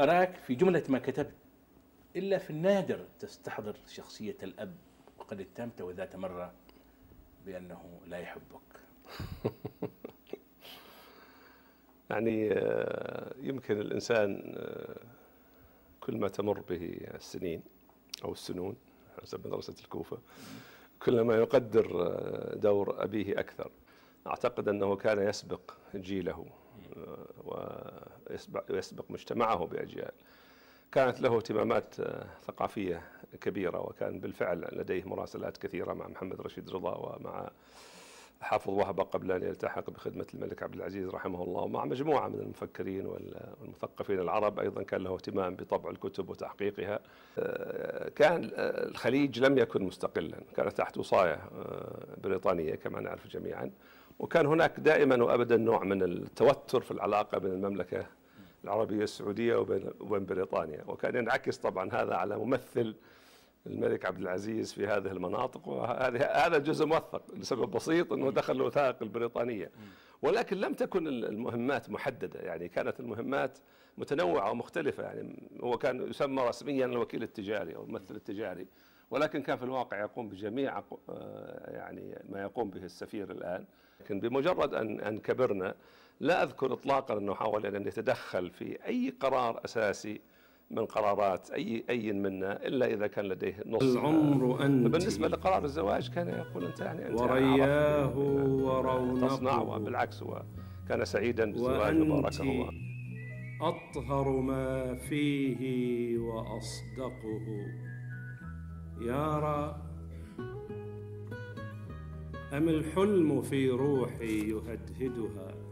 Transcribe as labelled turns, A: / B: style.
A: أراك في جملة ما كتبت إلا في النادر تستحضر شخصية الأب، وقد اتهمت وذات مرة بأنه لا يحبك.
B: يعني يمكن الإنسان كل ما تمر به السنين أو السنون حسب مدرسة الكوفة كلما يقدر دور أبيه أكثر. أعتقد أنه كان يسبق جيله ويسبق مجتمعه بأجيال. كانت له اهتمامات ثقافية كبيرة، وكان بالفعل لديه مراسلات كثيرة مع محمد رشيد رضا ومع حافظ وهبة قبل أن يلتحق بخدمة الملك عبد العزيز رحمه الله، ومع مجموعة من المفكرين والمثقفين العرب. أيضا كان له اهتمام بطبع الكتب وتحقيقها. كان الخليج لم يكن مستقلا، كان تحت وصاية بريطانية كما نعرف جميعا، وكان هناك دائما وأبدا نوع من التوتر في العلاقة بين المملكة العربية السعودية وبين بريطانيا، وكان ينعكس طبعا هذا على ممثل الملك عبد العزيز في هذه المناطق. وهذا جزء موثق لسبب بسيط، أنه دخل الوثائق البريطانية، ولكن لم تكن المهمات محددة. يعني كانت المهمات متنوعة ومختلفة. يعني هو كان يسمى رسميا الوكيل التجاري أو الممثل التجاري، ولكن كان في الواقع يقوم بجميع يعني ما يقوم به السفير الآن. لكن بمجرد أن كبرنا لا أذكر إطلاقا أنه حاول أن يتدخل في أي قرار أساسي من قرارات أي منا إلا إذا كان لديه نص.
C: العمر أنت.
B: بالنسبة لقرار الزواج كان يقول أنت يعني
C: ورياه ورونقه
B: تصنع، وبالعكس هو كان سعيدا بالزواج وباركه الله.
C: أطهر ما فيه وأصدقه. يارى أم الحلم في روحي يهدهدها؟